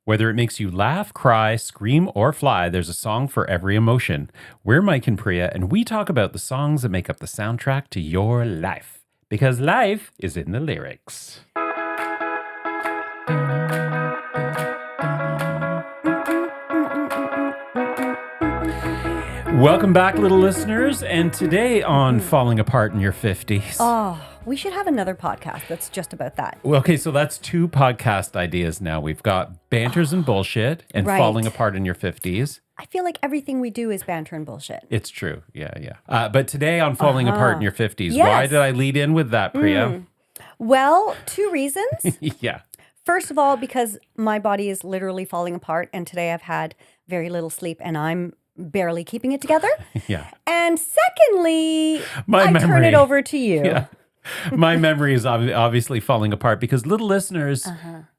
Whether it makes you laugh, cry, scream, or fly, there's a song for every emotion. We're Mike and Priya, and we talk about the songs that make up the soundtrack to your life. Because life is in the lyrics. Welcome back, little listeners. And today on Falling Apart in Your 50s. Oh, we should have another podcast that's just about that. Well, okay, so that's two podcast ideas now. We've got Banters and Bullshit and Right. Falling Apart in Your 50s. I feel like everything we do is banter and bullshit. It's true. Yeah. But today on Falling Apart in Your 50s, Yes. why did I lead in with that, Priya? Well, two reasons. Yeah. First of all, because my body is literally falling apart, and today I've had very little sleep, and I'm barely keeping it together. Yeah. And secondly, My I turn memory. it over to you. Yeah. My memory is obviously falling apart because, little listeners,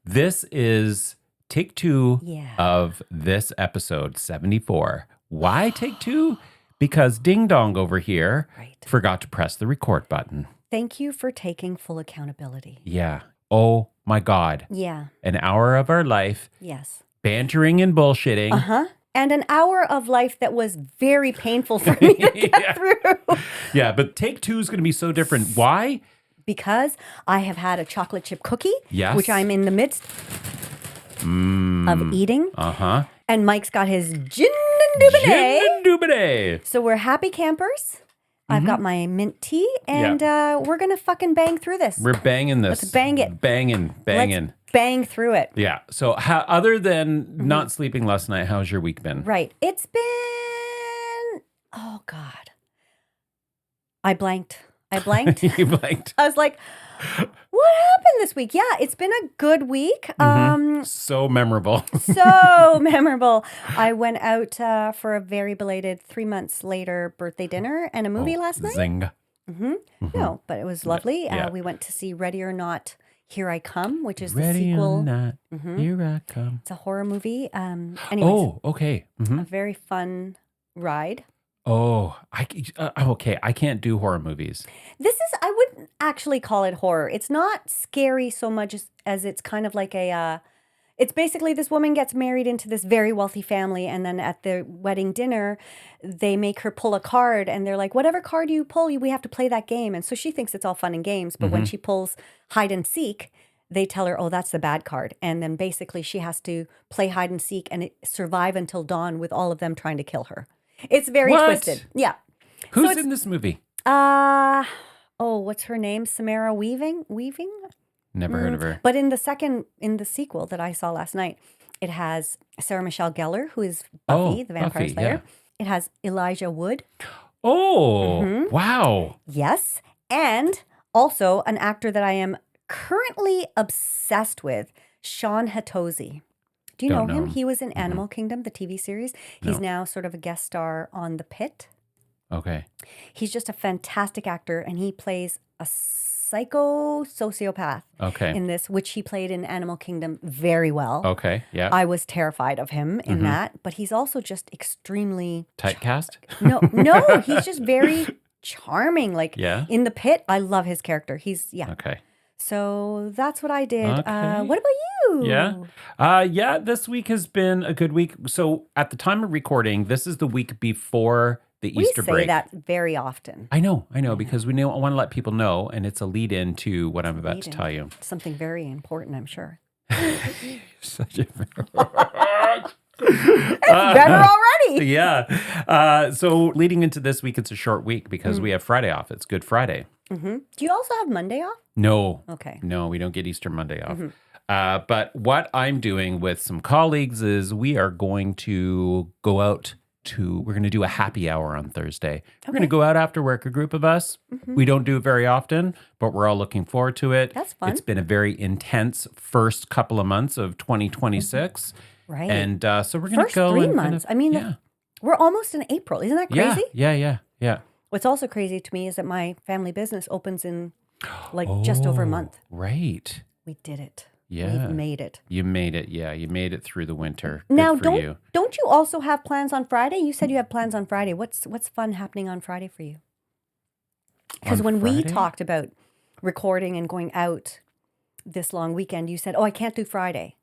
this is take two Yeah. of this episode 74. Why take two? Because Ding Dong over here Right. forgot to press the record button. Thank you for taking full accountability. Yeah. Oh my God. Yeah. An hour of our life Yes. bantering and bullshitting. Uh-huh. And an hour of life that was very painful for me to get Yeah. through. Yeah, but take two is going to be so different. Why? Because I have had a chocolate chip cookie, Yes. which I'm in the midst of eating. Uh-huh. And Mike's got his gin and Dubonnet. Gin and Dubonnet. So we're happy campers. I've got my mint tea, and we're going to fucking bang through this. We're banging this. Let's bang it. Banging. Let's bang through it. Yeah. So other than not sleeping last night, how's your week been? Right. It's been, oh God. I blanked. You blanked. I was like, what happened this week? Yeah, it's been a good week. So memorable. So memorable. I went out for a very belated 3 months later birthday dinner and a movie last night. Zing. No, but it was lovely. Yeah. We went to see Ready or Not, Here I Come, which is the Ready sequel. or not, here I come. It's a horror movie. Anyways, Oh, okay. a very fun ride. Oh, okay. I can't do horror movies. I wouldn't actually call it horror. It's not scary so much as it's kind of like it's basically this woman gets married into this very wealthy family, and then at the wedding dinner, they make her pull a card, and they're like, whatever card you pull, we have to play that game. And so she thinks it's all fun and games, but when she pulls hide and seek, they tell her, oh, that's the bad card. And then basically she has to play hide and seek and survive until dawn with all of them trying to kill her. It's very What? twisted. Yeah. Who's it's- in this movie? What's her name? Samara Weaving? Never heard of her. But in the sequel that I saw last night, it has Sarah Michelle Gellar, who is Buffy, the Vampire Buffy, Slayer. yeah. It has Elijah Wood. Oh, wow. Yes. And also an actor that I am currently obsessed with, Sean Hatosy. Do you know Don't him? know. He was in Animal Kingdom, the TV series. He's now sort of a guest star on The Pit. Okay. He's just a fantastic actor, and he plays a sociopath Okay. in this, which he played in Animal Kingdom very well. Okay. Yeah. I was terrified of him in that, but he's also just extremely Typecast? no, he's just very charming. Like Yeah. in The Pit, I love his character. He's Okay. So that's what I did. Okay. What about you? Yeah. This week has been a good week. So at the time of recording, this is the week before the We Easter say break. that very often. I know, because we want to let people know, and it's a lead in to what I'm about to tell you. Something very important, I'm sure. Such a Better already. yeah. So leading into this week, it's a short week because we have Friday off. It's Good Friday. Do you also have Monday off? No. Okay. No, we don't get Easter Monday off. But what I'm doing with some colleagues is we are going to go out we're going to do a happy hour on Thursday. We're going to go out after work, a group of us. We don't do it very often, but we're all looking forward to it. That's fun. It's been a very intense first couple of months of 2026. Right. And so we're going to First go 3 and months. kind of, We're almost in April. Isn't that crazy? Yeah. What's also crazy to me is that my family business opens in just over a month. Right. We did it. Yeah. We've made it. You made it. Yeah, you made it through the winter. Good Now, for you. don't you also have plans on Friday? You said you have plans on Friday. What's fun happening on Friday for you? Because On when we Friday? talked about recording and going out this long weekend, you said, "Oh, I can't do Friday."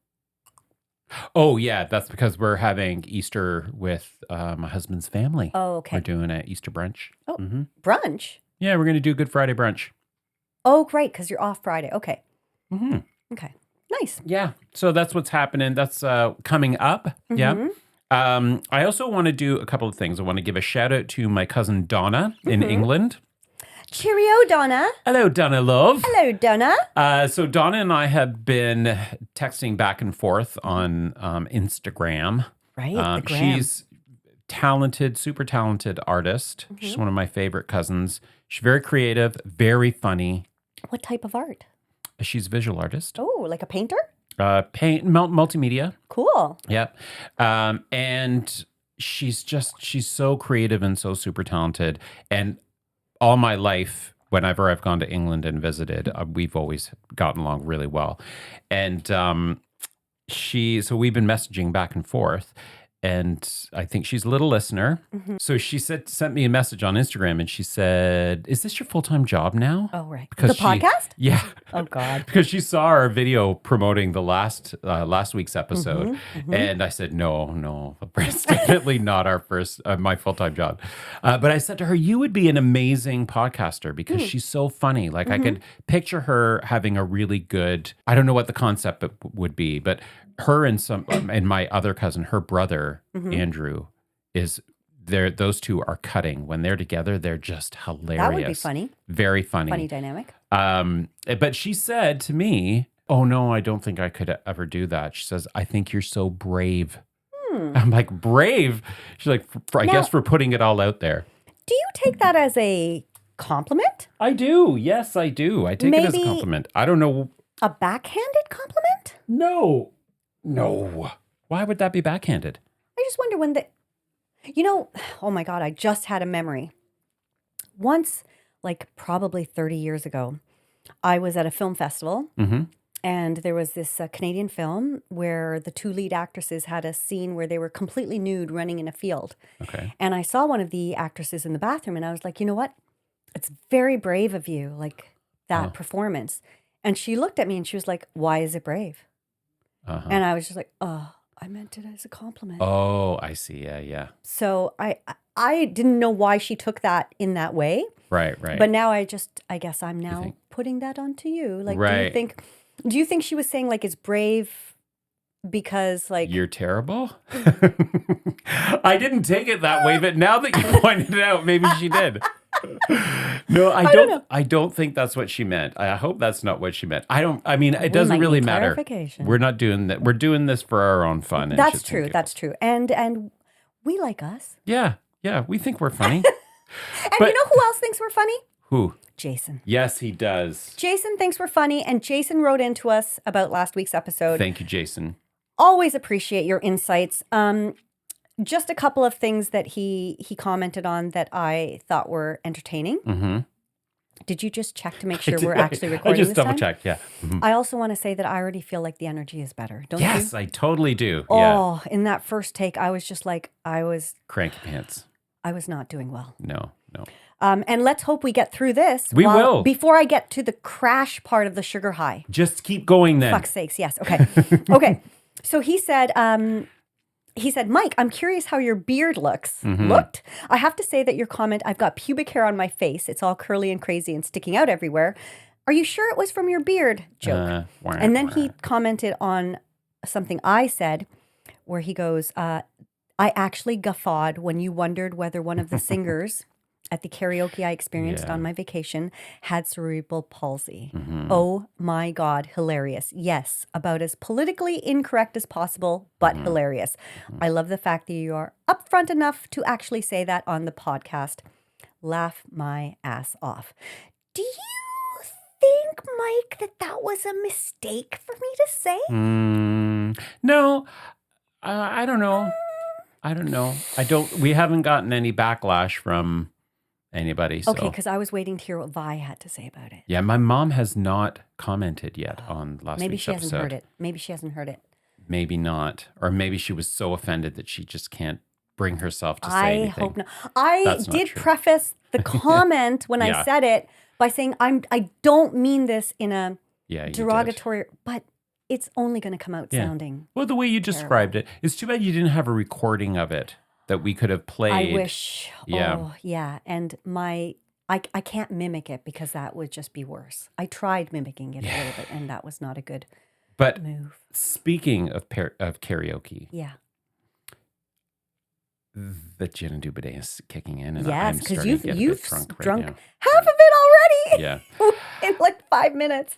Oh, yeah. That's because we're having Easter with my husband's family. Oh, We're okay. doing an Easter brunch. Oh, hmm brunch? Yeah, we're going to do Good Friday brunch. Oh, great, because you're off Friday. Okay. hmm Okay. Nice. Yeah. So that's what's happening. That's coming up. Yeah. Mm-hmm. I also want to do a couple of things. I want to give a shout out to my cousin Donna in Mm-hmm. England. Cheerio, Donna. Hello, Donna love. Hello, Donna. So Donna and I have been texting back and forth on Instagram. Right, the gram. She's talented, super talented artist. Mm-hmm. She's one of my favorite cousins. She's very creative, very funny. What type of art? She's a visual artist. Oh, like a painter? Multimedia. Cool. Yep. And she's so creative and so super talented. And all my life, whenever I've gone to England and visited, we've always gotten along really well. And so we've been messaging back and forth. And I think she's a little listener. Mm-hmm. So she sent me a message on Instagram and she said, "Is this your full-time job now?" Oh, right. Because the podcast? Yeah. Oh, God. Because she saw our video promoting the last week's episode, Mm-hmm. and I said, "No, it's definitely not our first my full time job." But I said to her, "You would be an amazing podcaster because she's so funny. Like I could picture her having a really good. I don't know what the concept would be, but her and my other cousin, her brother Andrew, is." Those two are cutting. When they're together, they're just hilarious. That would be funny. Very funny. Funny dynamic. But she said to me, "Oh no, I don't think I could ever do that." She says, "I think you're so brave." I'm like, "Brave?" She's like, I guess for putting it all out there. Do you take that as a compliment? I do. Yes, I do. I take it as a Maybe- compliment. I don't know. A backhanded compliment? No. Why would that be backhanded? I just wonder when oh my God, I just had a memory. Once, like probably 30 years ago, I was at a film festival Mm-hmm. and there was this Canadian film where the two lead actresses had a scene where they were completely nude running in a field. Okay. And I saw one of the actresses in the bathroom and I was like, you know what? It's very brave of you, like that performance. And she looked at me and she was like, why is it brave? Uh-huh. And I was just like, oh, I meant it as a compliment. Oh, I see. Yeah. So I didn't know why she took that in that way. Right. But now I guess I'm now think- putting that onto you. Like, Right. do you think she was saying like it's brave because like You're terrible? I didn't take it that way, but now that you pointed it out, maybe she did. No, don't know. I don't think that's what she meant. I hope that's not what she meant. I mean, it We doesn't might really need matter. clarification. We're not doing that. We're doing this for our own fun. and that's shits and true. giggles. That's true. And we like us. Yeah. We think we're funny. And But- you know who else thinks we're funny? Who? Jason. Yes, he does. Jason thinks we're funny, and Jason wrote into us about last week's episode. Thank you, Jason. Always appreciate your insights. Just a couple of things that he commented on that I thought were entertaining. Mm-hmm. Did you just check to make sure we're actually I recording just this double time? checked. Yeah. Mhm. I also want to say that I already feel like the energy is better. Don't Yes, you? I totally do. Yeah. Oh, in that first take, I was just like, I was Cranky pants. not doing well. No. And let's hope we get through this. We will. Before I get to the crash part of the sugar high. Just keep going then. Fuck's sakes, yes. Okay. Okay. So he said, Mike, I'm curious how your beard looks. Mm-hmm. Looked? I have to say that your comment, I've got pubic hair on my face. It's all curly and crazy and sticking out everywhere. Are you sure it was from your beard? Joke. And then he commented on something I said where he goes, I actually guffawed when you wondered whether one of the singers at the karaoke I experienced Yeah. on my vacation had cerebral palsy. Mhm. Oh my God, hilarious. Yes, about as politically incorrect as possible, but hilarious. I love the fact that you are upfront enough to actually say that on the podcast. Laugh my ass off. Do you think, Mike, that was a mistake for me to say? No, I don't know. We haven't gotten any backlash from anybody. So. Okay, because I was waiting to hear what Vi had to say about it. Yeah, my mom has not commented yet on last Maybe week's she hasn't episode. heard it. Maybe she hasn't heard it. Maybe not. Or maybe she was so offended that she just can't bring herself to say I anything. hope not. I That's not did true. preface the comment when Yeah. I said it by saying I don't mean this in a Yeah, you did. derogatory, but it's only going to come out Yeah. sounding. Well, the way you described it, it's too bad you didn't have a recording of it that we could have played. I wish. Yeah. Oh, yeah. And I can't mimic it because that would just be worse. I tried mimicking it a little bit, and that was not a good But move. speaking of karaoke, Yeah. the gin and Dubadé is kicking in, and Yes, I'm because starting to get a you've bit drunk right drunk now. half of it already Yeah. in like 5 minutes.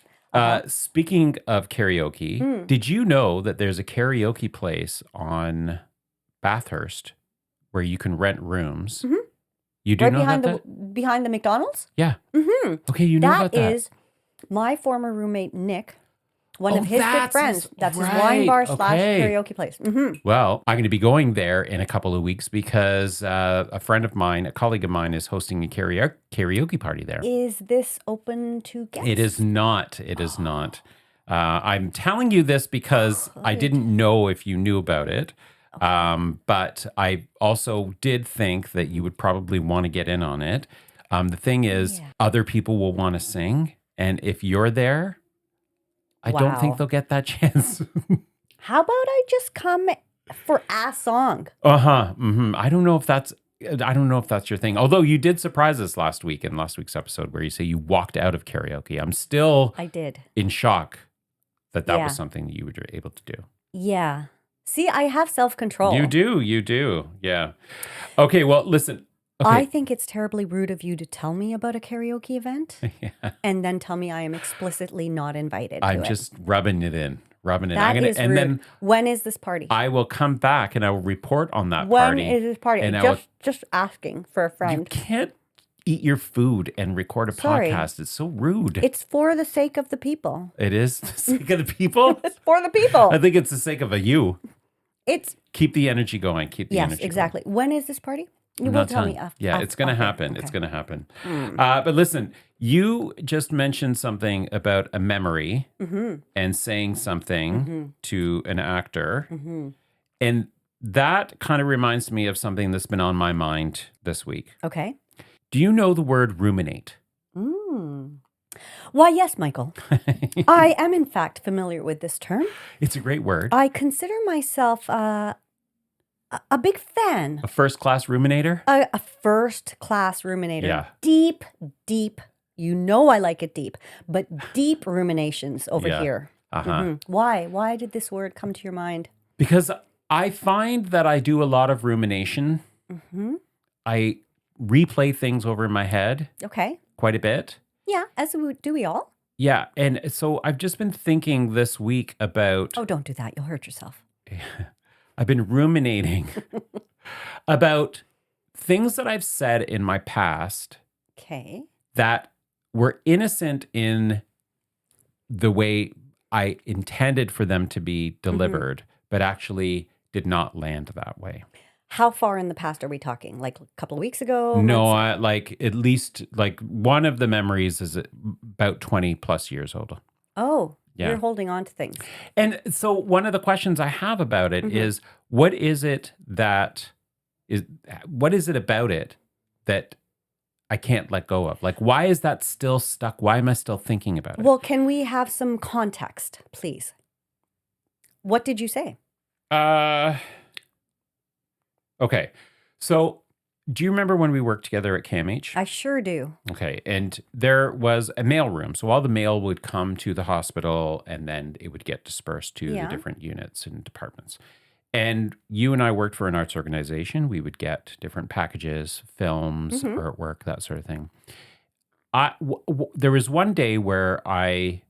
Speaking of karaoke, Mm. did you know that there's a karaoke place on Bathurst where you can rent rooms? Mhm. You do Right know behind that? behind the McDonald's. Yeah. Mm-hmm. Okay, you know That about that. is my former roommate Nick, one Oh, of his good that's friends. his- That's his right, wine bar / okay. karaoke place. Mm-hmm. Well, I'm going to be going there in a couple of weeks because a friend of mine, a colleague of mine, is hosting a karaoke party there. Is this open to guests? It is not. It is not. I'm telling you this because I Good. didn't know if you knew about it. But I also did think that you would probably want to get in on it. The thing is, Yeah. other people will want to sing. And if you're there, I don't Wow. think they'll get that chance. How about I just come for a song? Uh-huh. I don't know if that's your thing. Although you did surprise us last week in last week's episode where you say you walked out of karaoke. I'm still I did. in shock that Yeah. was something that you were able to do. Yeah. See, I have self-control. You do. Yeah. Okay, well, listen. I Okay. think it's terribly rude of you to tell me about a karaoke event Yeah. and then tell me I am explicitly not invited I'm to it. just rubbing it in. I'm That gonna, is and rude. then When is this party? I will come back and I will report on that When party. is this party? and I will- Just asking for a You friend. can't eat your food and record a Sorry. podcast. It's so rude. It's for the sake of the people. It is the sake of the people. It's for the people. I think it's the sake of you. It's Keep the energy going. Keep the yes, energy exactly. When is this party? You going. I'm will not tell telling- me. Yeah, it's going to okay, happen. It's okay. going to happen. Mm. But listen, you just mentioned something about a memory Mhm. and saying something Mhm. to an actor. Mhm. And that kind of reminds me of something that's been on my mind this week. Okay. Do you know the word ruminate? Mm. Why, yes, Michael. I am in fact familiar with this term. It's a great word. I consider myself a big fan. A first class ruminator? A first class ruminator. Yeah. Deep, deep. You know I like it deep, but deep ruminations over Yeah. here. Uh-huh. Mhm. Why? Why did this word come to your mind? Because I find that I do a lot of rumination. Hmm. I replay things over in my head Okay. quite a bit. Yeah, do we all? Yeah. And so I've just been thinking this week about, Oh, don't do that. You'll hurt yourself. I've been ruminating about things that I've said in my past Okay. that were innocent in the way I intended for them to be delivered, but actually did not land that way. How far in the past are we talking? Like a couple of weeks ago? No, months? like at least like one of the memories is about 20 plus years old. Oh, Yeah. you're holding on to things. And so one of the questions I have about it is, what is it about it that I can't let go of? Like, why is that still stuck? Why am I still thinking about it? Well, can we have some context, please? What did you say? Okay. So do you remember when we worked together at CAMH? I sure do. Okay. And there was a mail room. So all the mail would come to the hospital and then it would get dispersed to Yeah. the different units and departments. And you and I worked for an arts organization. We would get different packages, films, artwork, that sort of thing. There was one day where I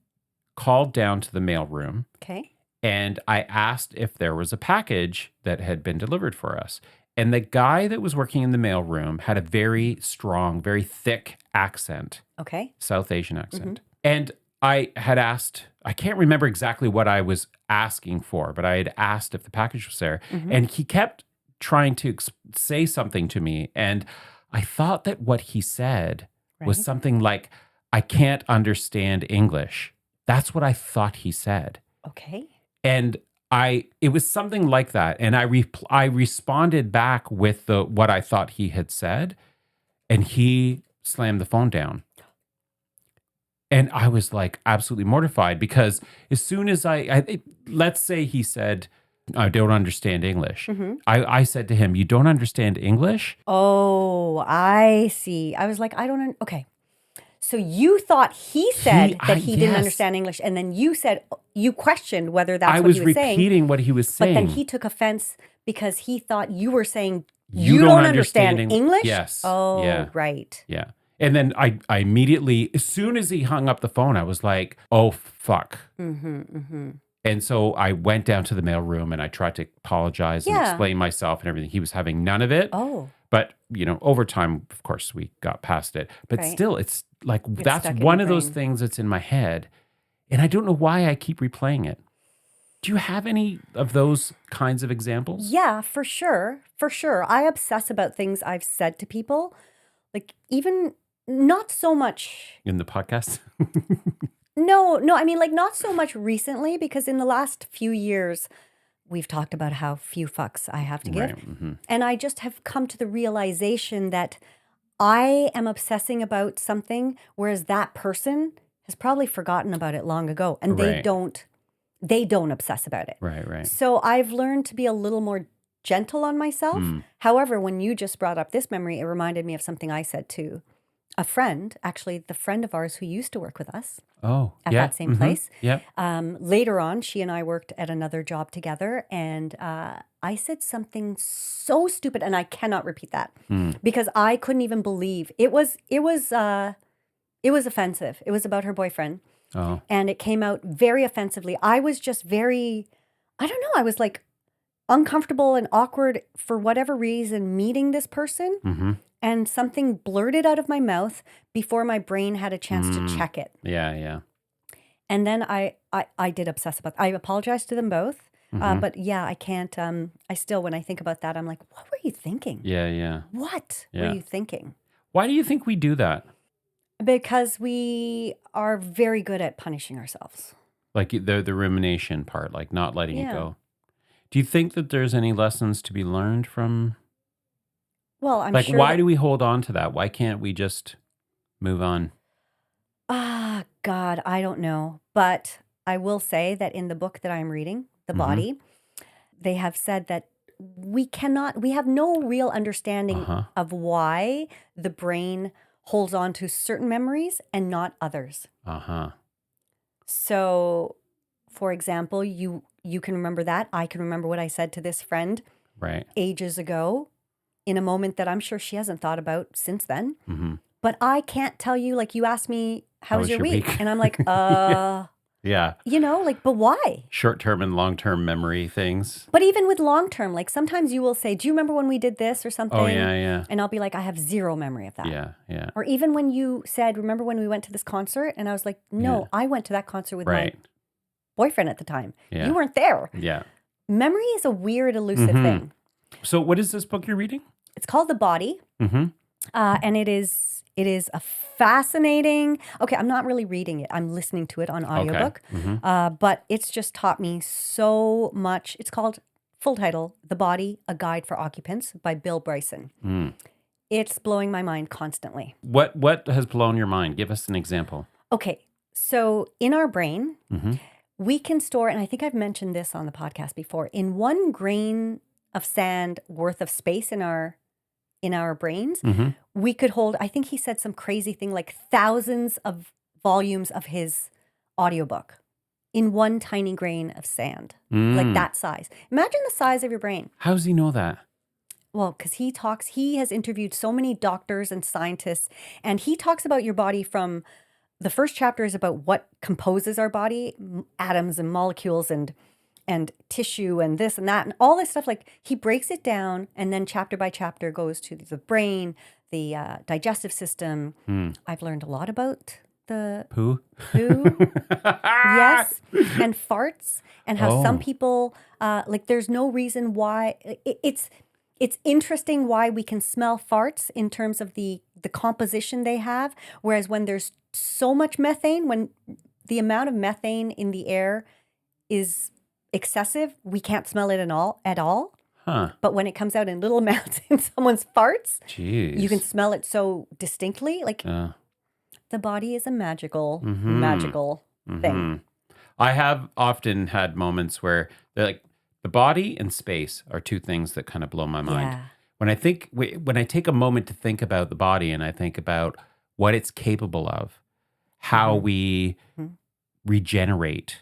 called down to the mail room Okay. and I asked if there was a package that had been delivered for us. And the guy that was working in the mail room had a very strong, very thick accent, Okay. South Asian accent. And I had asked, I can't remember exactly what I was asking for, but I had asked if the package was there. And he kept trying to say something to me. And I thought that what he said was Right. something like, I can't understand English. That's what I thought he said. Okay. And it was something like that. And I responded back with what I thought he had said, and he slammed the phone down. And I was like absolutely mortified because as soon as let's say he said, I don't understand English. I said to him, you don't understand English? Oh, I see. I was like, okay. So you thought he said that he didn't Yes. understand English, and then you said you questioned whether that's I what was he was saying. repeating what he was But then saying. he took offense because he thought you were saying You you don't don't understand understand English? Yes. Oh, Yeah. right. Yeah. And then I immediately, as soon as he hung up the phone, I was like, oh, fuck. And so I went down to the mailroom and I tried to apologize and Yeah. explain myself and everything. He was having none of it. Oh, But, over time, of course, we got past it. But Right. still, it's like, that's stuck in one your of those brain. things that's in my head. And I don't know why I keep replaying it. Do you have any of those kinds of examples? yeah, for sure. For sure. I obsess about things I've said to people. Like, even not so much. In the podcast? No, I mean, like, not so much recently, because in the last few years, we've talked about how few fucks I have to give. Right. And I just have come to the realization that I am obsessing about something, whereas that person has probably forgotten about it long ago, and Right. they don't obsess about it. Right. So I've learned to be a little more gentle on myself. However, when you just brought up this memory, it reminded me of something I said to a friend, actually the friend of ours who used to work with us Oh, at yeah. that same place. Yep. Later on, she and I worked at another job together, and I said something so stupid, and I cannot repeat that because I couldn't even believe it was offensive. It was about her boyfriend, Oh, and it came out very offensively. I was just I don't know, I was like uncomfortable and awkward for whatever reason meeting this person, and something blurted out of my mouth before my brain had a chance to check it. yeah. And then I did obsess about. I apologized to them both, but yeah, I can't. I still, when I think about that, I'm like, what were you thinking? Yeah. What Yeah. were you thinking? Why do you think we do that? Because we are very good at punishing ourselves. Like the rumination part, like not letting it Yeah. go. Do you think that there's any lessons to be learned from? Well, I'm Like, sure. why do we hold on to that? Why can't we just move on? God, I don't know. But I will say that in the book that I'm reading, The Body, they have said that we have no real understanding of why the brain holds on to certain memories and not others. So, for example, you can remember that. I can remember what I said to this friend Right. ages ago in a moment that I'm sure she hasn't thought about since then. But I can't tell you, like, you asked me, how was your week? And I'm like, Yeah. but why? Short-term and long-term memory things. But even with long term, like sometimes you will say, do you remember when we did this or something? Oh, yeah. And I'll be like, I have zero memory of that. Yeah. Or even when you said, remember when we went to this concert? And I was like, no, Yeah. I went to that concert with Right. my boyfriend at the time. Yeah. You weren't there. Yeah. Memory is a weird, elusive thing. So what is this book you're reading? It's called The Body. Mm-hmm. And it is a fascinating. Okay, I'm not really reading it. I'm listening to it on audiobook. But it's just taught me so much. It's called, full title, The Body: A Guide for Occupants by Bill Bryson. It's blowing my mind constantly. What has blown your mind? Give us an example. Okay, so in our brain, we can store, and I think I've mentioned this on the podcast before, in 1 grain of sand worth of space in our brains, we could hold, I think he said some crazy thing like thousands of volumes of his audiobook in 1 tiny grain of sand, like that size. Imagine the size of your brain. How does he know that? Well, because he has interviewed so many doctors and scientists, and he talks about your body from, the first chapter is about what composes our body, atoms and molecules and tissue and this and that and all this stuff. Like, he breaks it down, and then chapter by chapter goes to the brain, the digestive system. I've learned a lot about the Poo? poo, yes, and farts, and how some Oh. people, like, there's no reason why. It's interesting why we can smell farts in terms of the composition they have, whereas when there's so much methane, when the amount of methane in the air is excessive, we can't smell it at all. Huh. But when it comes out in little amounts in someone's farts, Jeez. you can smell it so distinctly. Like, The body is a magical, Mhm. magical thing. Mhm. I have often had moments where they're like the body and space are two things that kind of blow my mind. Yeah. When I take a moment to think about the body and I think about what it's capable of, how Mhm. we Mhm. regenerate,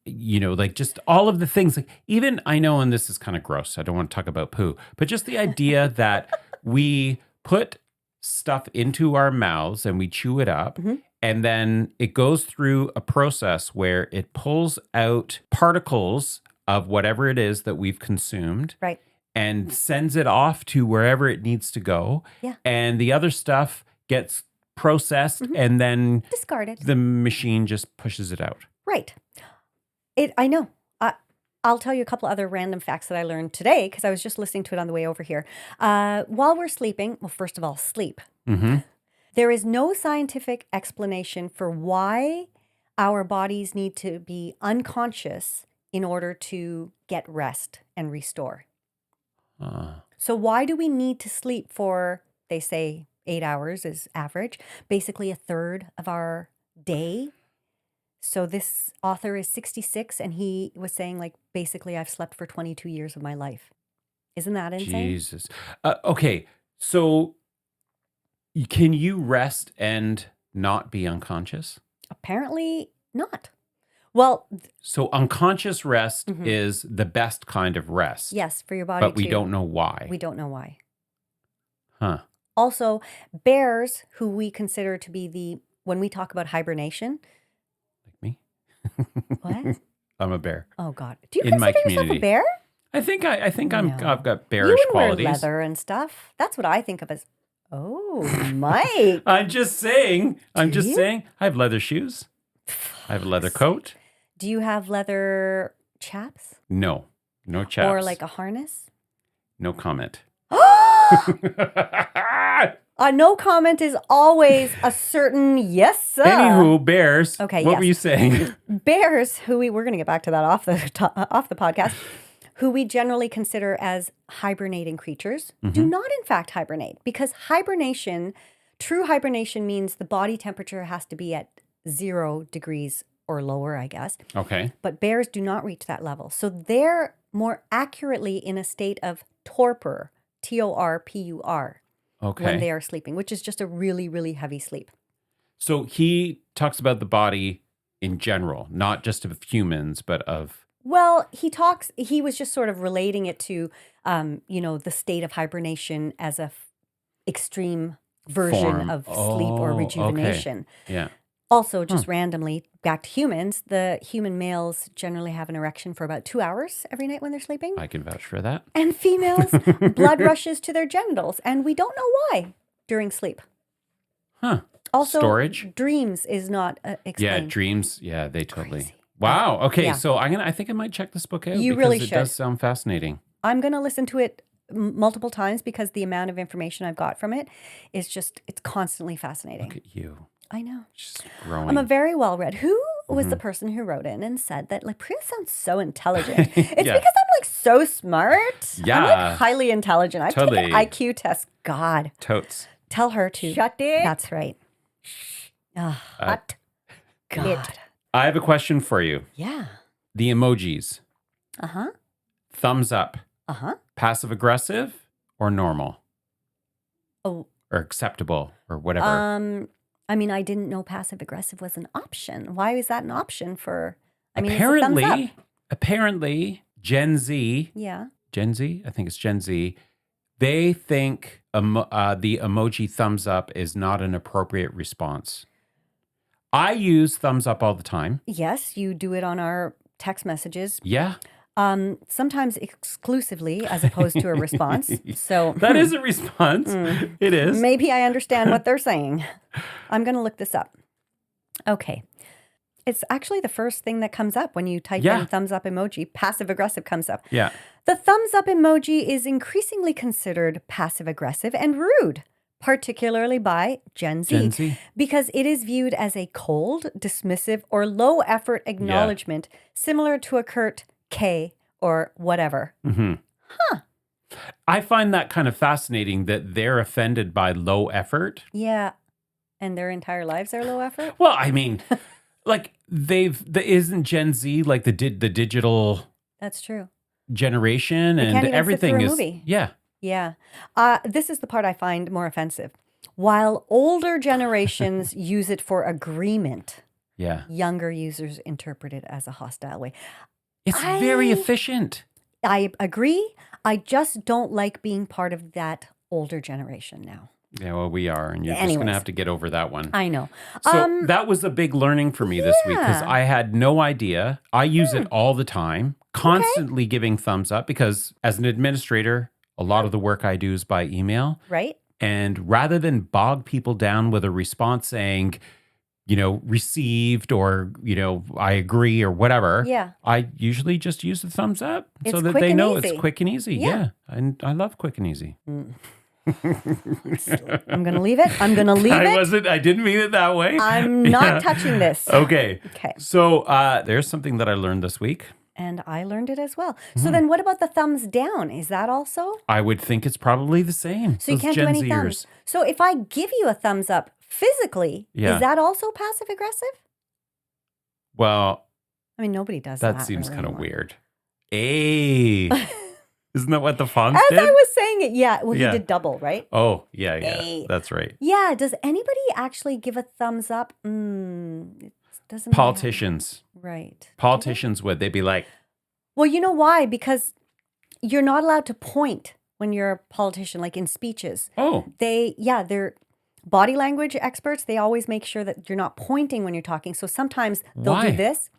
like just all of the things. Like even I know, and this is kind of gross. I don't want to talk about poo, but just the idea that we put stuff into our mouths and we chew it up, Mhm. and then it goes through a process where it pulls out particles of whatever it is that we've consumed Right. and sends it off to wherever it needs to go. Yeah. And the other stuff gets processed, Mhm. and then Discarded. the machine just pushes it out. Right. I know. I'll tell you a couple other random facts that I learned today because I was just listening to it on the way over here. While we're sleeping, well, first of all, sleep. Mm-hmm. There is no scientific explanation for why our bodies need to be unconscious in order to get rest and restore. So why do we need to sleep for, they say 8 hours is average, basically a third of our day? So this author is 66 and he was saying like basically I've slept for 22 years of my life. Isn't that insane? Jesus. Okay, so can you rest and not be unconscious? Apparently not. Well, So unconscious rest Mhm. is the best kind of rest, yes, for your body but we too. don't know why. We don't know why. Huh? Also, bears, who we consider to be when we talk about hibernation, Like me? what? I'm a bear. Oh God, do you In my consider yourself a community. bear? I think No. I've got You bearish wouldn't wear qualities. leather and stuff. That's what I think of as. Oh, Mike. I'm just saying. Do you? I have leather shoes. I have a leather coat. Do you have leather chaps No chaps. or like a harness? No comment. A no comment is always a certain yes, sir. Anywho, bears. Okay, What yes. were you saying? Bears, we're going to get back to that off the podcast, who we generally consider as hibernating creatures, do not in fact hibernate because true hibernation means the body temperature has to be at 0 degrees or lower, I guess. Okay. But bears do not reach that level. So they're more accurately in a state of torpor, TORPUR, Okay. when they are sleeping, which is just a really, really heavy sleep. So he talks about the body in general, not just of humans, but of. Well, he was just sort of relating it to, the state of hibernation as a extreme version Form. of sleep or Oh, okay. rejuvenation. Yeah. Also, just randomly, back to humans, the human males generally have an erection for about 2 hours every night when they're sleeping. I can vouch for that. And females, blood rushes to their genitals, and we don't know why during sleep. Huh. Also, Storage? dreams is not Yeah, explained. dreams. Yeah, they totally. Crazy. Wow. Okay, Yeah. so I think I might check this book out You because really it should. does sound fascinating. I'm going to listen to it multiple times because the amount of information I've got from it is it's constantly fascinating. Look at you, I know. just growing. I'm a very well read. Who was Mm-hmm. the person who wrote in and said that like Priya sounds so intelligent? It's Yeah. because I'm like so smart. I'm Yeah. like highly intelligent. I've Totally. taken IQ tests. God, Totes. tell her to Shut it. That's right. Hot. God. I have a question for you. Yeah. The emojis, Uh-huh. thumbs up, Uh-huh. passive aggressive, or normal, Oh, or acceptable, or whatever. I mean, I didn't know passive aggressive was an option. Why is that an option for? I mean, it's a thumbs up. apparently, Gen Z, Yeah. I think it's Gen Z, they think the emoji thumbs up is not an appropriate response. I use thumbs up all the time. Yes, you do it on our text messages. Yeah. Sometimes exclusively as opposed to a response. So That is a response. It is. maybe I understand what they're saying. I'm going to look this up. Okay. It's actually the first thing that comes up when you type Yeah. in thumbs up emoji. Passive aggressive comes up. Yeah. The thumbs up emoji is increasingly considered passive aggressive and rude, particularly by Gen Z, Gen Z. because it is viewed as a cold, dismissive, or low effort acknowledgement, similar to a curt K or whatever. Mm-hmm. I find that kind of fascinating that they're offended by low effort. Yeah. And their entire lives are low effort? Well, I mean, like isn't Gen Z like the digital That's true. generation They and can't even sit everything through a is movie. yeah. Yeah. This is the part I find more offensive. While older generations use it for agreement, Yeah. younger users interpret it as a hostile way. It's very I- efficient. I agree. I just don't like being part of that older generation now. Yeah, well, we are, and you're just going to Anyways. have to get over that one. I know. So that was a big learning for me this week because yeah. I had no idea. I use it all the time, constantly giving thumbs up because as an administrator, a lot of the work I do is by email. Right? And rather than bog people down with a response saying, received or, I agree or whatever, Yeah. I usually just use the thumbs up so It's that quick they and know easy. it's quick and easy. Yeah. Yeah. And I love quick and easy. I'm going to leave it. I'm going to leave it. I didn't mean it that way. I'm not Yeah. touching this. Okay. Okay. So there's something that I learned this week. And I learned it as well. Mm-hmm. So then what about the thumbs down? Is that also? I would think it's probably the same. So you Those can't Gen do any Zers. thumbs. So if I give you a thumbs up physically, Yeah. is that also passive aggressive? Well, I mean, nobody does that. that seems really kind of anymore. weird. Hey. Isn't that what the fonts As did? I was saying it, yeah. Well, Yeah. he did double, right? Oh, yeah. Hey. That's right. Yeah. Does anybody actually give a thumbs up? It doesn't really happen. Politicians. Right. Politicians would. They'd be like, Well, you know why? Because you're not allowed to point when you're a politician, like in speeches. oh, They're body language experts. They always make sure that you're not pointing when you're talking. So sometimes they'll Why? do this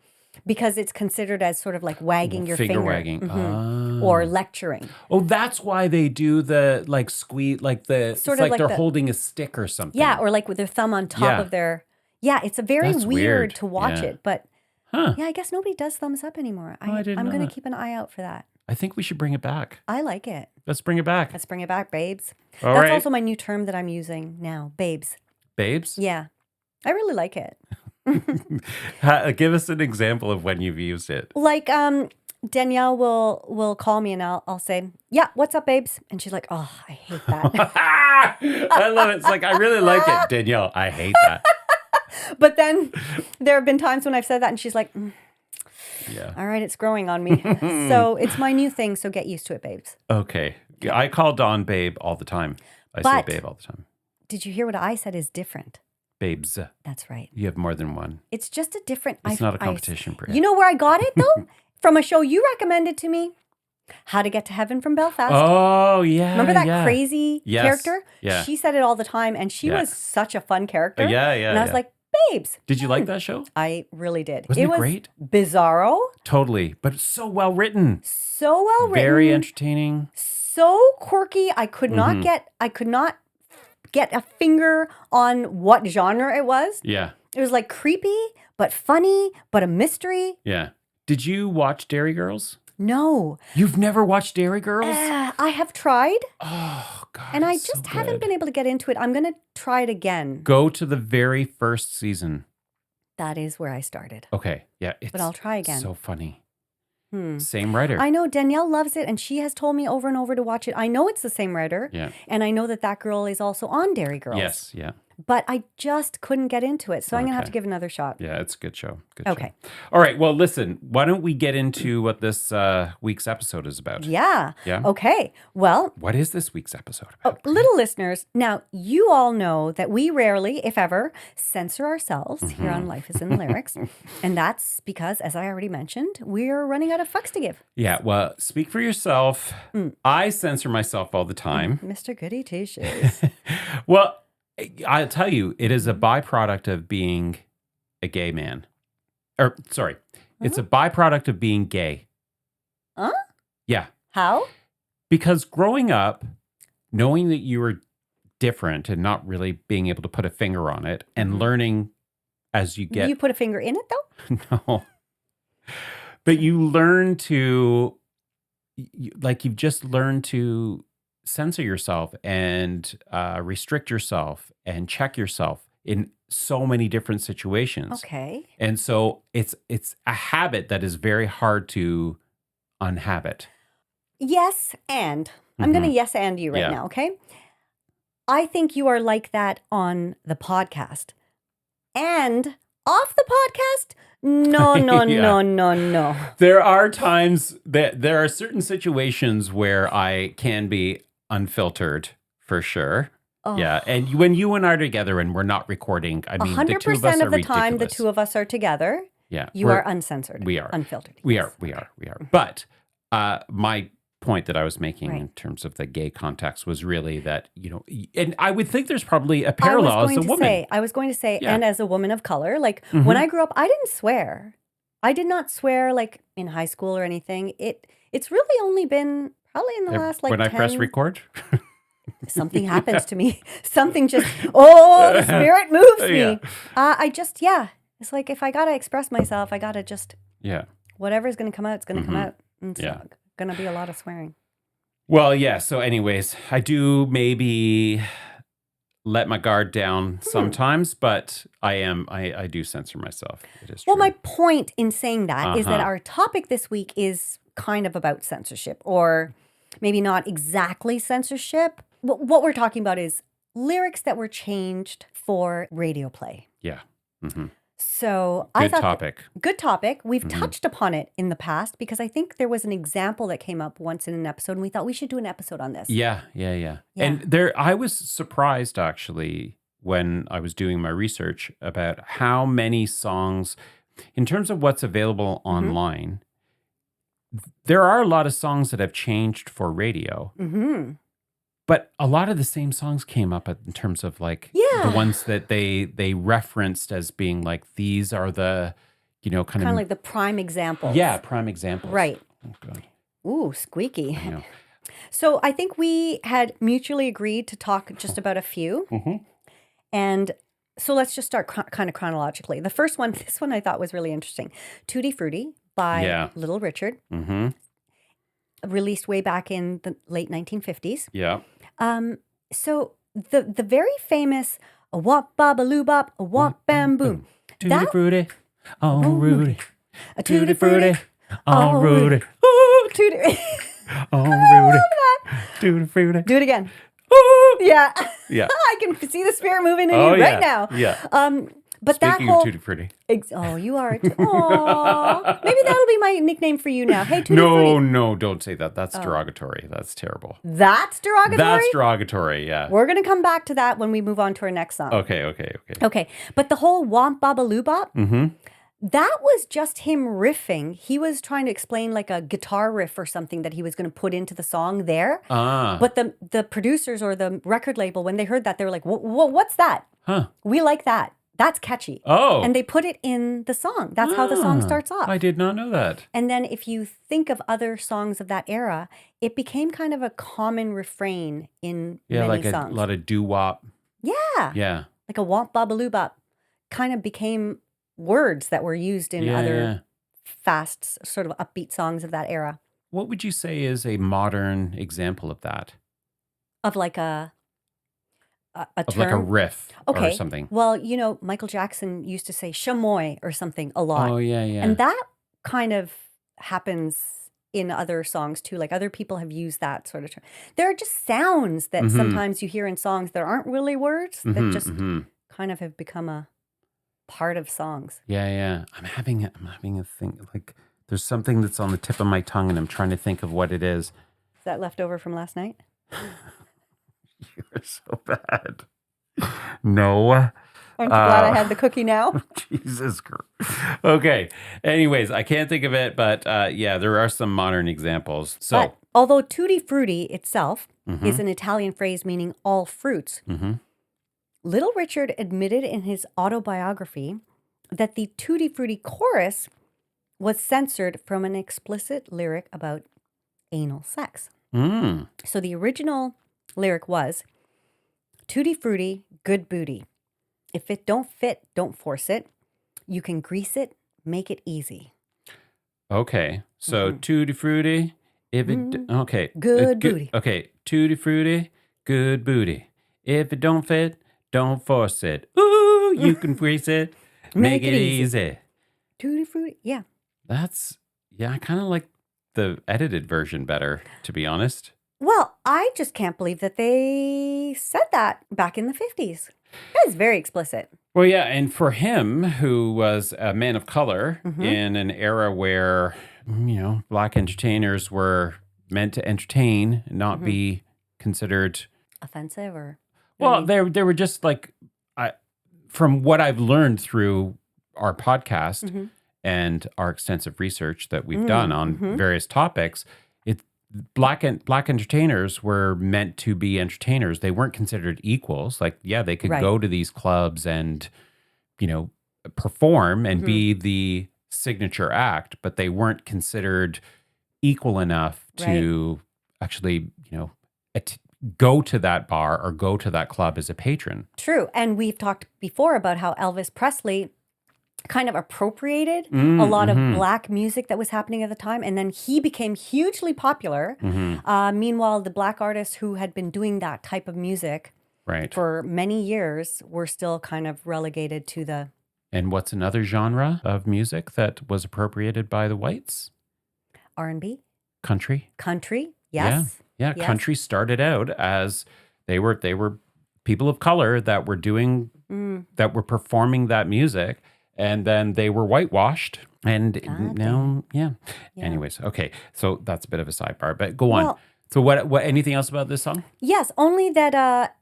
because it's considered as sort of like wagging your finger. wagging. Mhm. Ah. Or lecturing. Oh, that's why they do the like squeeze, like the, Sort it's of like like they're the- holding a stick or something. Yeah, or like with their thumb on top Yeah. of their. Yeah, it's a very That's weird weird. to watch Yeah. it. But Huh. yeah, I guess nobody does thumbs up anymore. I didn't I'm know going that. to keep an eye out for that. I think we should bring it back. I like it. Let's bring it back. Let's bring it back, babes. All That's right. also my new term that I'm using now, babes. Babes? Yeah, I really like it. Give us an example of when you've used it. Like Danielle will call me and I'll say, "Yeah, what's up, babes?" And she's like, "Oh, I hate that." I love it. It's like, I really like it. Danielle, I hate that. But then there have been times when I've said that and she's like, Yeah. "All right, it's growing on me." So it's my new thing, so get used to it, babes. Okay. Yeah, I call Dawn babe all the time. I But- say babe all the time. Did you hear what I said is different? Babes. That's right. You have more than one. It's just a different. It's not a competition, Bria. You know where I got it though? From a show you recommended to me, How to Get to Heaven from Belfast. Oh, yeah. Remember that yeah. crazy Yes, character? yeah. She said it all the time, and she Yeah. was such a fun character. Yeah. And I was yeah. like, babes. Did you like that show? I really did. Wasn't it was great? bizarro, Totally. But it's so well written. so well written, Very entertaining. so quirky. I could not get a finger on what genre it was. Yeah. It was like creepy, but funny, but a mystery. Yeah. Did you watch Dairy Girls? No. You've never watched Dairy Girls? I have tried, Oh, God. and I it's so just haven't good. been able to get into it. I'm going to try it again. Go to the very first season. That is where I started. Okay. Yeah. It's But I'll try again. so funny. Hmm. Same writer. I know Danielle loves it, and she has told me over and over to watch it. I know it's the same writer, Yeah. and I know that girl is also on Dairy Girls. Yes. Yeah. But I just couldn't get into it, so I'm going to have Okay. to give it another shot. Yeah. It's a good show. Good Okay. show. All right. Well, listen, why don't we get into what this week's episode is about? Yeah. Yeah. Okay. Well, What is this week's episode about? little listeners, now you all know that we rarely, if ever, censor ourselves here Mm-hmm. on Life is in the Lyrics. And that's because, as I already mentioned, we're running out of fucks to give. Yeah. Well, speak for yourself. I censor myself all the time. Mr. Goody Two Shoes. Well, I'll tell you, it is a byproduct of being a gay man. Or, sorry, it's a byproduct of being gay. Huh? Yeah. How? Because growing up, knowing that you were different and not really being able to put a finger on it and learning as you get. You put a finger in it, though? No. But you learn to, you've just learned to censor yourself and restrict yourself and check yourself in so many different situations. Okay. And so it's a habit that is very hard to unhabit. Yes, and I'm going to yes and you right Yeah. now, okay? I think you are like that on the podcast. And off the podcast? No, no, Yeah. no, no, no. There are times that there are certain situations where I can be unfiltered for sure. Oh. Yeah. And when you and I are together and we're not recording, I mean, the two of us 100% are of the time, the ridiculous. two of us are together. Yeah. You we're- are uncensored. we are. Unfiltered. We yes. are. But my point that I was making Right. in terms of the gay context was really that, and I would think there's probably a I parallel was as a going to woman. say, Yeah. and as a woman of color, like Mhm. when I grew up, I didn't swear. I did not swear like in high school or anything. It's really only been probably in the last like when I 10, press record. something happens to me. Something just, oh, the spirit moves me. Yeah. It's like if I got to express myself, I got to just, Yeah. whatever's going to come out, it's going to come Mhm. out. And it's Yeah. going to be a lot of swearing. Well, yeah. So, anyways, I do maybe let my guard down sometimes, but I do censor myself. It is true. Well, my point in saying that is that Uh-huh. our topic this week is kind of about censorship, or maybe not exactly censorship. What we're talking about is lyrics that were changed for radio play. Yeah. hmm So I Good thought topic. good topic. We've Mhm. touched upon it in the past because I think there was an example that came up once in an episode, and we thought we should do an episode on this. Yeah. Yeah. And I was surprised actually when I was doing my research about how many songs, in terms of what's available Mm-hmm. online, there are a lot of songs that have changed for radio. Mm-hmm. But a lot of the same songs came up in terms of like Yeah. the ones that they referenced as being like, these are the, kind Kind of of like the prime examples. prime examples. Right. Oh, God. Ooh, squeaky. I know. So I think we had mutually agreed to talk just about a few. Mhm. And so let's just start kind of chronologically. The first one, this one I thought was really interesting. Tutti Frutti by Yeah. Little Richard, Mm-hmm. released way back in the late 1950s. Yeah. So the very famous a wop babaloo bop, a wop bam boom. Tutti That- frutti, oh Rudy. A Tutti frutti, oh oh Rudy. Ooh, tutti. Oh Rudy. Tutti frutti. Do it again. Ooh. Yeah. Yeah. I can see the spirit moving in Oh you yeah. right now. Yeah. But Speaking that whole of tutti frutti. Oh, you are. Aw. Maybe that'll be my nickname for you now. Hey, Tutti No, Frutti. don't say that. That's derogatory. That's terrible. That's derogatory? That's derogatory. Yeah. We're going to come back to that when we move on to our next song. Okay. Okay. But the whole womp babaloo bop, Mm-hmm. that was just him riffing. He was trying to explain like a guitar riff or something that he was going to put into the song there. Ah. But the producers or the record label, when they heard that, they were like, what's that? Huh. We like that. That's catchy. Oh. And they put it in the song. That's how the song Ah, starts off. I did not know that. And then if you think of other songs of that era, it became kind of a common refrain in Yeah, many like songs. a lot of doo-wop. Yeah. Yeah. Like a womp babaloo bop kind of became words that were used in Yeah, other yeah. fast, sort of upbeat songs of that era. What would you say is a modern example of that? Of like a Of term. like a riff Okay. or something? Well, Michael Jackson used to say chamois or something a lot. Oh, yeah. And that kind of happens in other songs too. Like other people have used that sort of term. There are just sounds that Mhm. sometimes you hear in songs that aren't really words that Mhm, just mhm. kind of have become a part of songs. Yeah. I'm having a thing. Like there's something that's on the tip of my tongue and I'm trying to think of what it is. Is that left over from last night? You're so bad. No. Aren't you glad I had the cookie now? Jesus Christ. Okay. Anyways, I can't think of it, but yeah, there are some modern examples. So, But although tutti frutti itself Mhm. is an Italian phrase meaning all fruits, Mhm. Little Richard admitted in his autobiography that the tutti frutti chorus was censored from an explicit lyric about anal sex. Mm. So the original lyric was tutti frutti, good booty. If it don't fit, don't force it. You can grease it, make it easy. Okay. So tutti frutti. If it okay. Good booty. Okay. Tutti frutti, good booty. If it don't fit, don't force it. Ooh, you can freeze it. Make it easy. Tutti frutti, yeah. I kind of like the edited version better, to be honest. Well, I just can't believe that they said that back in the 50s. That is very explicit. Well, yeah, and for him, who was a man of color in an era where, black entertainers were meant to entertain and not be considered. Offensive or... Well, they were just like, from what I've learned through our podcast and our extensive research that we've done on various topics, black entertainers were meant to be entertainers. They weren't considered equals. Like, yeah, they could go to these clubs and, perform and be the signature act, but they weren't considered equal enough to actually, go to that bar or go to that club as a patron. True. And we've talked before about how Elvis Presley kind of appropriated a lot of black music that was happening at the time. And then he became hugely popular. Meanwhile, the black artists who had been doing that type of music for many years were still kind of relegated to the... And what's another genre of music that was appropriated by the whites? R&B? Country. Country, yes. Yeah, Yes. Country started out as they were people of color that were doing that were performing that music, and then they were whitewashed. And now, Anyways, okay, so that's a bit of a sidebar, but go on. Well- So what? Anything else about this song? Yes, only that...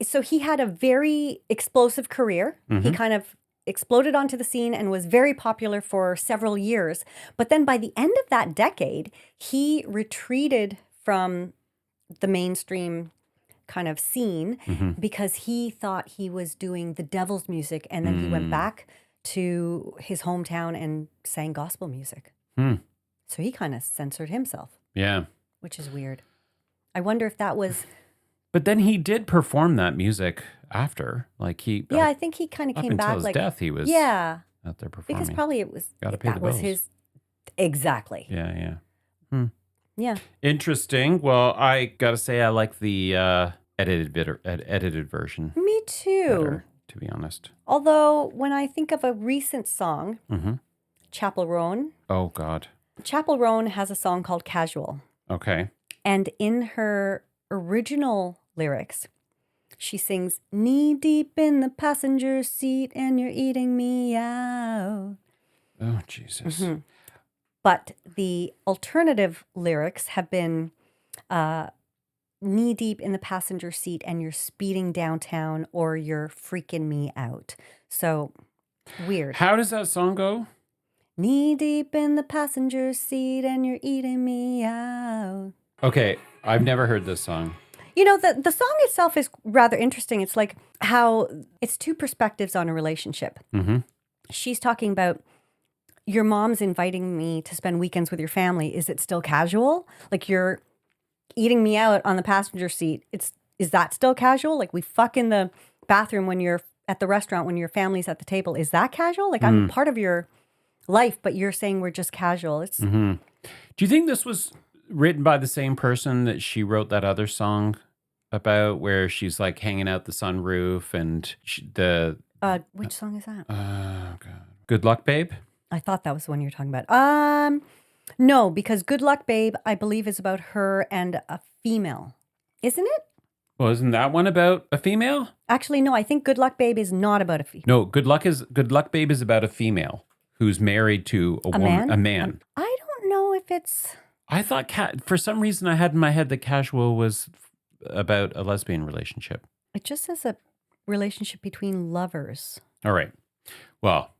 so he had a very explosive career. He kind of exploded onto the scene and was very popular for several years. But then by the end of that decade, he retreated from the mainstream kind of scene because he thought he was doing the devil's music. And then he went back to his hometown and sang gospel music. So he kind of censored himself, Yeah. which is weird. I wonder if that was... But then he did perform that music after. Like Yeah, I think he kind of up came until back his like... death, he was Yeah, out there performing. because probably it was... Gotta pay that the was bills. his... Exactly. Yeah. Yeah. Interesting. Well, I gotta say, I like the edited version Me too. better, to be honest. Although when I think of a recent song, Chapel Roan, Oh God. Chapel Roan has a song called Casual. Okay. And in her original lyrics, she sings, knee deep in the passenger seat and you're eating me out. Oh Jesus. But the alternative lyrics have been knee deep in the passenger seat and you're speeding downtown or you're freaking me out. So weird. How does that song go? Knee deep in the passenger seat and you're eating me out. Okay, I've never heard this song. You know, the song itself is rather interesting. It's like how it's two perspectives on a relationship. She's talking about your mom's inviting me to spend weekends with your family. Is it still casual? Like you're eating me out on the passenger seat. Is that still casual? Like we fuck in the bathroom when you're at the restaurant, when your family's at the table. Is that casual? Like I'm part of your life, but you're saying we're just casual. It's Do you think this was written by the same person that she wrote that other song about, where she's like hanging out the sunroof and which song is that? God. Good Luck Babe? I thought that was the one you were talking about. No, because Good Luck Babe, I believe, is about her and a female. Isn't it? Well, isn't that one about a female? Actually, no, I think Good Luck Babe is not about a female. No, Good Luck Babe is about a female who's married to a woman, man? a man. I don't know if it's... I thought for some reason I had in my head that Casual was about a lesbian relationship. It just says a relationship between lovers. All right. Well,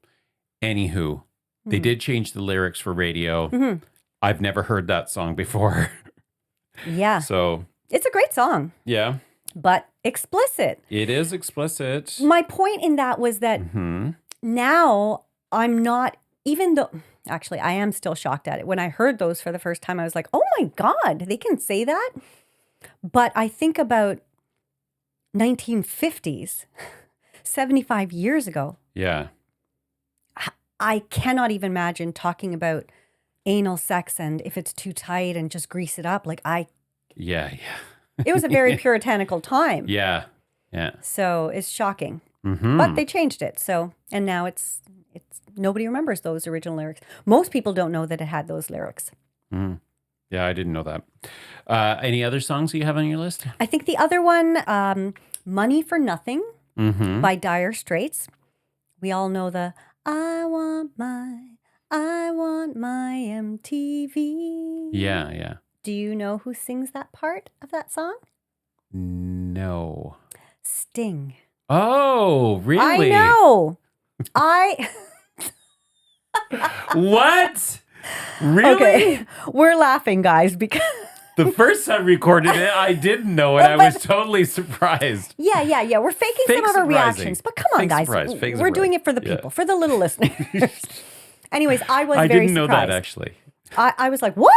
anywho, they did change the lyrics for radio. I've never heard that song before. Yeah. So, It's a great song, yeah, but explicit. it is explicit. My point in that was that now I'm not, even though, actually, I am still shocked at it. When I heard those for the first time, I was like, oh my God, they can say that? But I think about 1950s, 75 years ago. Yeah. I cannot even imagine talking about anal sex and if it's too tight and just grease it up. Yeah. It was a very puritanical time. Yeah. So it's shocking. But they changed it. So, and now it's nobody remembers those original lyrics. Most people don't know that it had those lyrics. Yeah, I didn't know that. Any other songs you have on your list? I think the other one, Money for Nothing Mm-hmm. by Dire Straits. We all know the I want my MTV. Yeah. Do you know who sings that part of that song? No. Sting. Oh, really? I know. What? Really? Okay. We're laughing, guys, because The first time I recorded it, I didn't know it. I was totally surprised. yeah. We're faking Fake some of our surprising. reactions, but come on, Fake guys. surprise, fake We're doing surprise. it for the Yeah. people, for the little listeners. Anyways, I was I very didn't know surprised. that actually. I was like, what?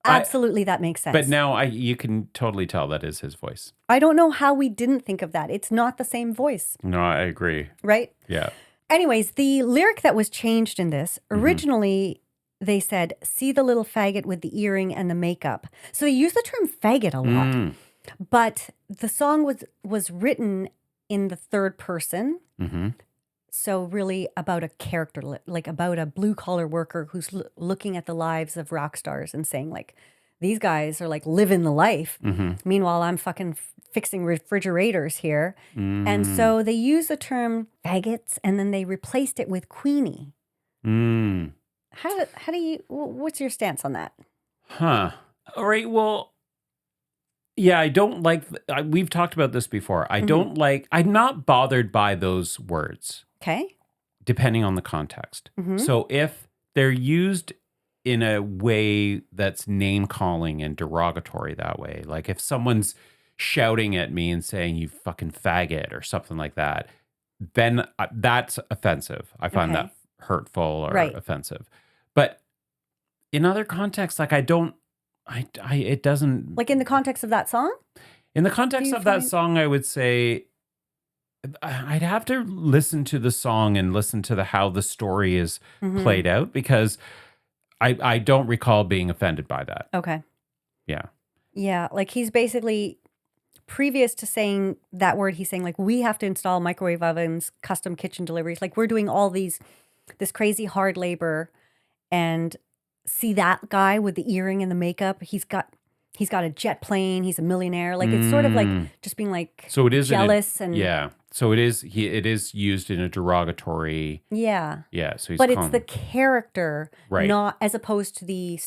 I- Absolutely, that makes sense. But now you can totally tell that is his voice. I don't know how we didn't think of that. It's not the same voice, No, I agree. right? Yeah. Anyways, the lyric that was changed in this, originally they said, see the little faggot with the earring and the makeup. So they use the term faggot a lot. Mm. But the song was written in the third person. Mm-hmm. So really about a character, like about a blue collar worker who's looking at the lives of rock stars and saying like, these guys are like living the life. Mm-hmm. Meanwhile, I'm fucking fixing refrigerators here. And so they use the term faggots and then they replaced it with Queenie. Mm. How do you, what's your stance on that? Huh. All right. Well, yeah, I don't like, we've talked about this before. I don't like, I'm not bothered by those words, Okay. depending on the context. Mhm. So if they're used in a way that's name calling and derogatory that way, like if someone's shouting at me and saying, you fucking faggot or something like that, then that's offensive. I find Okay. that hurtful or Right. offensive. But in other contexts, like it doesn't, Like in the context of that song? in the context you of that find- song, I would say I'd have to listen to the song and listen to how the story is Mhm. played out because I don't recall being offended by that. Okay. Yeah. Yeah. Like he's basically, previous to saying that word, he's saying like, we have to install microwave ovens, custom kitchen deliveries. Like we're doing all this crazy hard labor, and see that guy with the earring and the makeup. He's got a jet plane. He's a millionaire. Like it's sort of like just being like So it is jealous and yeah. So it is used in a derogatory. yeah. Yeah. So he's But it's calling- the character, Right. not as opposed to the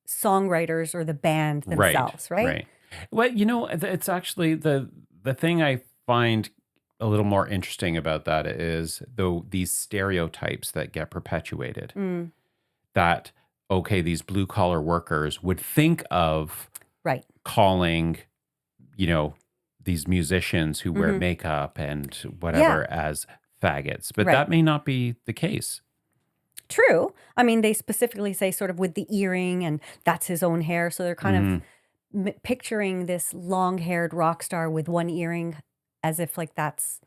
songwriters or the band themselves, right? Right. Well, it's actually the thing I find a little more interesting about that is these stereotypes that get perpetuated. Mm, That okay, these blue collar workers would think of right. calling, these musicians who wear Mhm. makeup and whatever as faggots, but Right. that may not be the case. True. I mean, they specifically say sort of with the earring, and that's his own hair. So they're kind of picturing this long-haired rock star with one earring as if like that's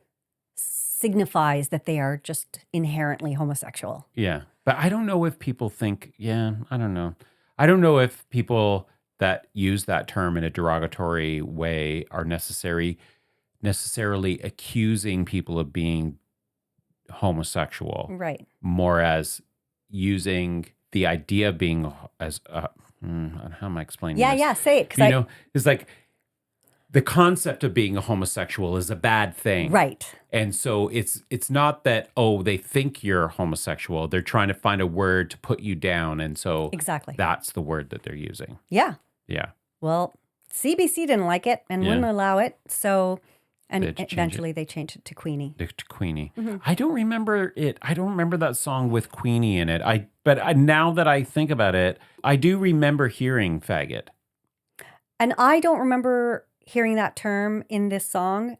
signifies that they are just inherently homosexual. Yeah. But I don't know if people think, I don't know. I don't know if people that use that term in a derogatory way are necessarily accusing people of being homosexual, Right. more as using the idea of being as, how am I explaining Yeah, this? yeah. Say it. 'Cause It's like the concept of being a homosexual is a bad thing. right. And so it's not that, they think you're homosexual. They're trying to find a word to put you down. And so Exactly. that's the word that they're using. Yeah. Yeah. Well, CBC didn't like it and Yeah. wouldn't allow it. So, and They had to change it. eventually they changed it to Queenie. To Queenie. Mm-hmm. I don't remember it. I don't remember that song with Queenie in it. But now that I think about it, I do remember hearing faggot. And I don't remember hearing that term in this song.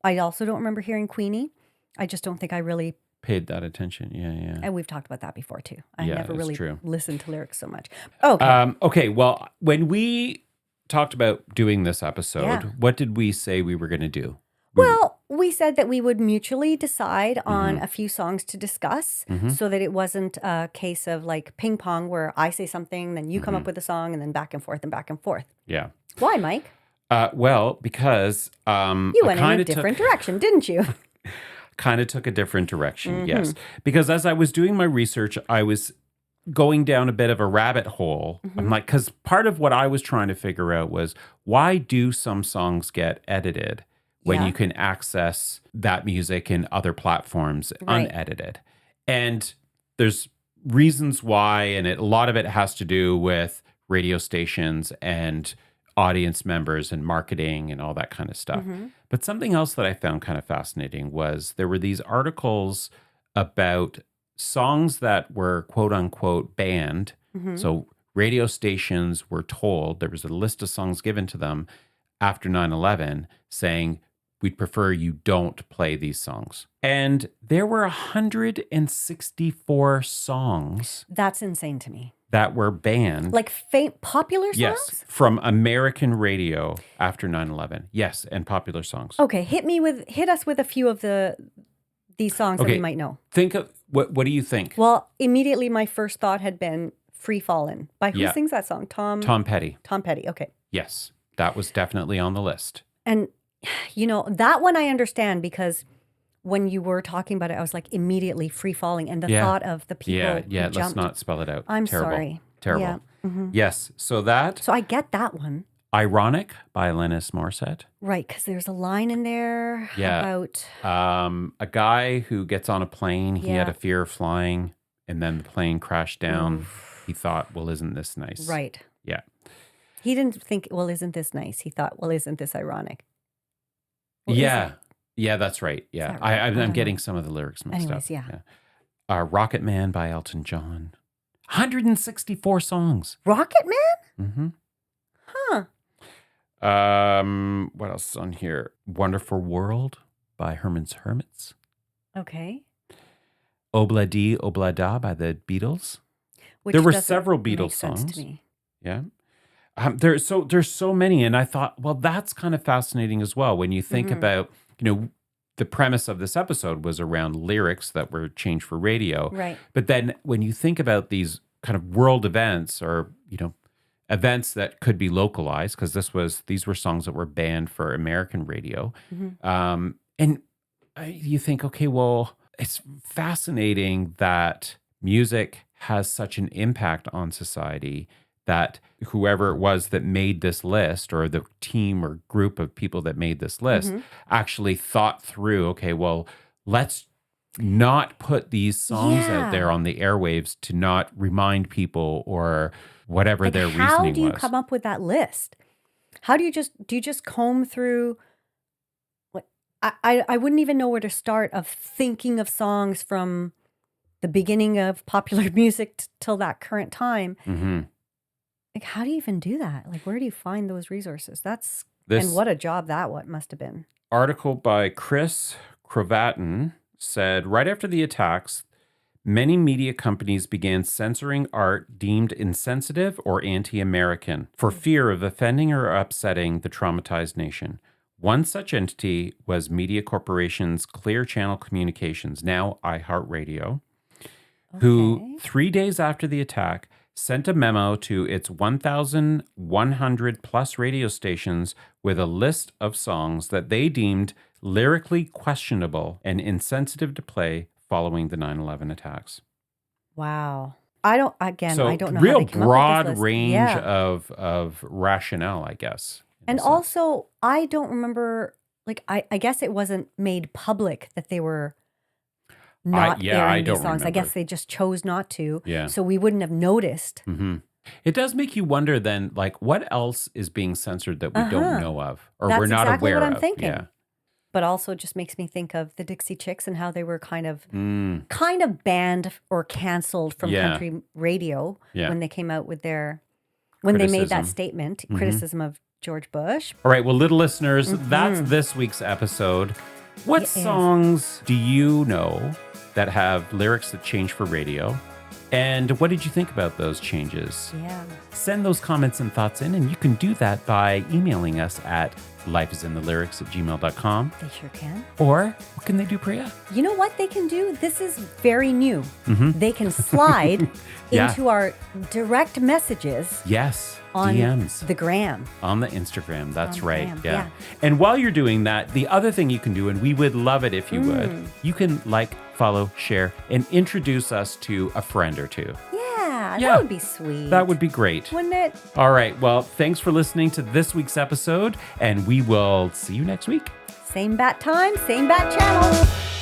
I also don't remember hearing Queenie. I just don't think I really, Paid that attention. Yeah. and we've talked about that before too. I Yeah, never that's really true. listened to lyrics so much. Okay. Okay. Well, when we talked about doing this episode, Yeah. what did we say we were going to do? Well, we said that we would mutually decide on Mm-hmm. a few songs to discuss so that it wasn't a case of like ping pong where I say something, then you come Mm-hmm. up with a song, and then back and forth and back and forth. Yeah. Why, Mike? Well, because You I went in a kinda different direction, didn't you? kind of took a different direction. Mm-hmm. Yes, because as I was doing my research, I was going down a bit of a rabbit hole. I'm like, because part of what I was trying to figure out was why do some songs get edited when Yeah. you can access that music in other platforms Right. unedited? And there's reasons why, and a lot of it has to do with radio stations and audience members and marketing and all that kind of stuff. But something else that I found kind of fascinating was there were these articles about songs that were quote unquote banned. So radio stations were told, there was a list of songs given to them after 9/11 saying, we'd prefer you don't play these songs. And there were 164 songs That's insane to me. that were banned. Like popular songs? Yes, from American radio after 9/11. Yes, and popular songs. Okay, hit us with a few of these songs that Okay. we might know. Think of what do you think? Well, immediately my first thought had been Free Fallin'. By who Yeah. sings that song? Tom Petty. Tom Petty. Okay. Yes, that was definitely on the list. And that one I understand because when you were talking about it, I was like immediately free falling and the Yeah. thought of the people Yeah, who let's jumped. not spell it out. I'm Terrible. sorry. Terrible. Yeah. Yes, so that So I get that one. Ironic by Alanis Morissette. Right, because there's a line in there Yeah. about A guy who gets on a plane, he had Yeah. a fear of flying, and then the plane crashed down. He thought, well, isn't this nice? right. Yeah. He didn't think, well, isn't this nice? He thought, well, isn't this ironic? Well, is Yeah. it? Yeah, that's right. Yeah. that right? I I'm don't getting know. some of the lyrics mixed Anyways, up. yeah. Rocket Man by Elton John. 164 songs. Rocket Man? Mm-hmm. Huh. What else is on here? Wonderful World by Herman's Hermits. Okay. Obla Di Obla Da by the Beatles. Which There were doesn't several make Beatles sense songs. to me. Yeah. There's so many. And I thought, well, that's kind of fascinating as well. When you think about, the premise of this episode was around lyrics that were changed for radio. Right. But then when you think about these kind of world events or, events that could be localized, because these were songs that were banned for American radio. You think, okay, well, it's fascinating that music has such an impact on society that whoever it was that made this list or the team or group of people that made this list actually thought through, okay, well, let's not put these songs out there on the airwaves to not remind people or whatever Like, their how reasoning do you was. come up with that list? How do you just comb through what I wouldn't even know where to start of thinking of songs from the beginning of popular music till that current time. Mm-hmm. Like, how do you even do that? Like, where do you find those resources? This And what a job that must have been. article by Chris Cravatin said, right after the attacks, many media companies began censoring art deemed insensitive or anti-American for fear of offending or upsetting the traumatized nation. One such entity was Media Corporation's Clear Channel Communications, now iHeartRadio, who 3 days after the attack sent a memo to its 1,100 plus radio stations with a list of songs that they deemed lyrically questionable and insensitive to play following the 9/11 attacks. Wow. I don't know So how they real came up with broad this list. range Yeah. of rationale, I guess. in And a sense. also, I don't remember, like, I guess it wasn't made public that they were not yeah, I airing don't these songs. I remember. guess they just chose not to. Yeah. So we wouldn't have noticed. hmm It does make you wonder then, like, what else is being censored that we don't know of or That's we're not exactly aware what I'm of? thinking. Yeah. But also just makes me think of the Dixie Chicks and how they were kind of Mm, banned or canceled from Yeah. country radio Yeah. when they came out with when they made that Criticism. statement, Mhm. criticism of George Bush. All right. Well, little listeners, that's this week's episode. What It is. songs do you know that have lyrics that change for radio? And what did you think about those changes? Yeah. Send those comments and thoughts in, and you can do that by emailing us at lifeisinthelyrics@gmail.com. They sure can. Or what can they do, Priya? You know what they can do? This is very new. Mhm. They can slide Yeah. into our direct messages Yes, on DMs. the gram. On the Instagram. That's On the right. gram, Yeah. yeah. And while you're doing that, the other thing you can do, and we would love it if you Mm. would, you can like, follow, share, and introduce us to a friend or two. Yeah. Yeah, Yeah. that would be sweet. That would be great. Wouldn't it? All right. Well, thanks for listening to this week's episode, and we will see you next week. Same bat time, same bat channel.